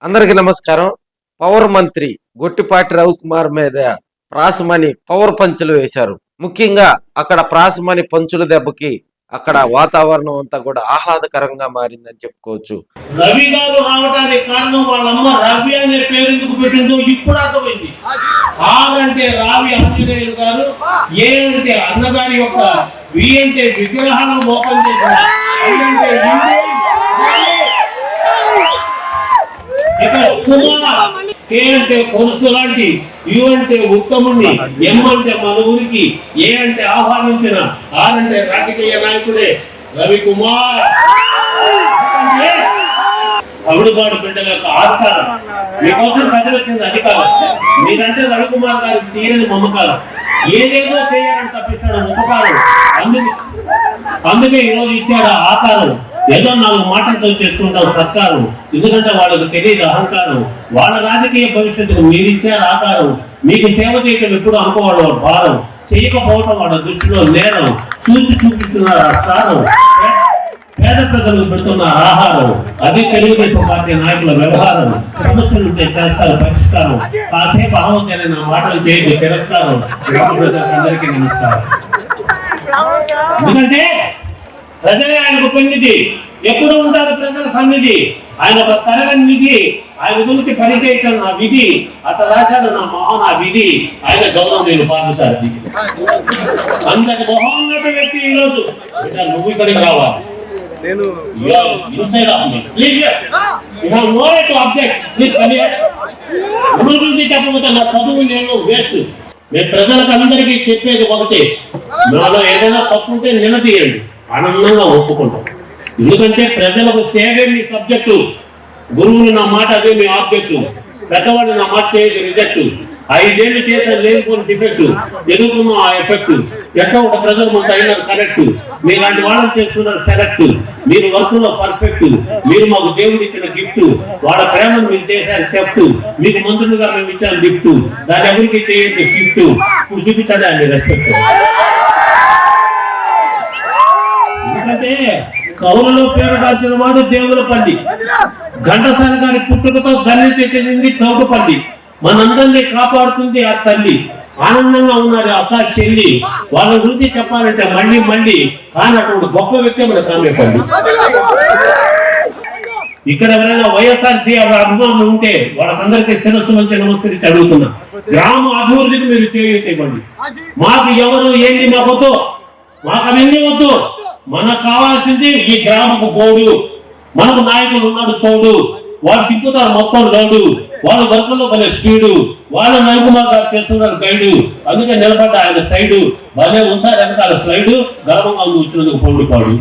అందరికి నమస్కారం. పవర్ మంత్రి గొట్టిపాటి రవికుమార్ మీద ప్రాసమని పవర్ పంచులు వేశారు. ముఖ్యంగా అక్కడ ప్రాసమని పంచుల దెబ్బకి అక్కడ వాతావరణం అంతా కూడా ఆహ్లాదకరంగా మారిందని చెప్పుకోవచ్చు. రవి గారు రావడానికి కారణం వాళ్ళమ్మ రవి అనే పేరు ఎందుకు పెట్టిందో ఇప్పుడు అర్థమైంది. ఆర్ అంటే రావి ఆంజనేయులు గారు, ఏ అంటే అన్నగారి యొక్క, వి అంటే విగ్రహాలను ఓపెన్ చేశారు, కే అంటే కొలుసు లాంటి, యు అంటే ఉత్తముణ్ణి, ఎం అంటే మన ఊరికి, ఏ అంటే ఆహ్వానించిన, ఆర్ అంటే రాజకీయ నాయకుడే రవికుమార్. తమిళనాడు బిడ్డల యొక్క ఆస్కారం మీకోసం కథలు వచ్చింది. అధికారం మీరంటే రవికుమార్ గారికి తీరని మమకారం. ఏదేదో చేయాలని తప్పిస్తాడు ఉపకారం. అందుకే ఈరోజు ఇచ్చాడు ఆకారం. ఏదో 4 మాటలతో చేసుకుంటాం సత్కారం. ఎందుకంటే వాళ్ళకు తెలియదు అహంకారం. వాళ్ళ రాజకీయ భవిష్యత్తుకు మీరు ఇచ్చారు ఆకారం. మీకు సేవ చేయటం ఎప్పుడు అనుకోవాడు భారం. చేయకపోవటం వాళ్ళ దృష్టిలో నేరం. చూపిస్తున్నారు ఆ సారం. పేద ప్రజలకు పెడుతున్నారు ఆహారం. అది తెలుగుదేశం పార్టీ నాయకుల వ్యవహారం. సమస్యలుంటే చేస్తారు పరిష్కారం. కాసేపు ఆవద్దని నా మాటలు చేయదు తిరస్కారం. గ్రామ ప్రజలందరికీ నమస్కారం. ఎందుకంటే ప్రజలే ఆయనకు పెన్నిధి. ఎప్పుడు ఉంటారు ప్రజల సన్నిధి. ఆయన ఒక తరగని నిధి. ఆయన గురించి పరిచయించడం నా విధి. అట్లా రాశాడు నా మోహన్ ఆ విధి. ఆయన గౌరవం నేను పాటిస్తాను. అంతటి మహోన్నత వ్యక్తి ఈరోజు నువ్వు ఇక్కడికి రావాలి. చెప్పకపోతే నా చదువు నేను వేస్ట్. నేను ప్రజలకు అందరికీ చెప్పేది ఒకటి, నాలో ఏదైనా తప్పు ఉంటే నిలదీయండి, ఆనందంగా ఒప్పుకుంటాం. ఎందుకంటే ప్రజలకు సేవే మీ సబ్జెక్టు. గురువులు నా మాట అదే మీ ఆబ్జెక్టు. పెద్దవాడు నా మాట చేయదు రిజెక్ట్. 5 ఏళ్ళు చేసే లేనిపోయిన డిఫెక్ట్, ఎదుర్కొన్న ఆ ఎఫెక్ట్. ఎట్టో ఒక ప్రజలు మనకు అయినారు కరెక్ట్. మీలాంటి వాళ్ళని చేస్తున్నారు సెలెక్ట్. మీరు వర్క్ లో పర్ఫెక్ట్. మీరు మాకు దేవుడు ఇచ్చిన గిఫ్ట్. వాళ్ళ ప్రేమను మీరు చేశారు థెఫ్ట్. మీకు మంత్రులుగా మేము ఇచ్చాను గిఫ్ట్. దాని ఎవరికి చేయండి షిఫ్ట్. ఇప్పుడు చూపించాలి ఆయన రెస్పెక్ట్. ఎందుకంటే కవులలో పేరు దాల్చిన వాడు దేవుల పల్లి. ఘంటసాల గారి పుట్టుకతో గల్లి చెక్కింది చౌకపల్లి. మనందరినీ కాపాడుతుంది ఆ తల్లి. ఆనందంగా ఉన్నారు అక్క చెల్లి. వాళ్ళ గురించి చెప్పాలంటే మళ్ళీ కానీ అటువంటి గొప్ప వ్యక్తి మన కామేపల్లి. ఇక్కడ ఎవరైనా వైఎస్ఆర్సీ అభిమానులు ఉంటే వాళ్ళకందరికీ శిరస్సు మంచి నమస్కరించి అడుగుతున్నా, గ్రామ అభివృద్ధికి మీరు చేయూతేవ్వండి. మాకు ఎవరు ఏంది మాకొద్దు, మాకు అవన్నీ వద్దు. మనకు కావాల్సింది ఈ గ్రామకు పోడు. మనకు నాయకులు ఉన్నాడు తోడు. వాళ్ళు తిప్పుతారు మొత్తం లోడు. వాళ్ళు వర్గంలో భలే స్పీడు. వాళ్ళు రవికుమార్ గారు చేస్తున్నారు గైడు. అందుకే నిలబడ్డ ఆయన సైడు. భలే ఉంటారు వెనకాల స్లైడు. గర్వంగా వచ్చినందుకు పొండిపాడు.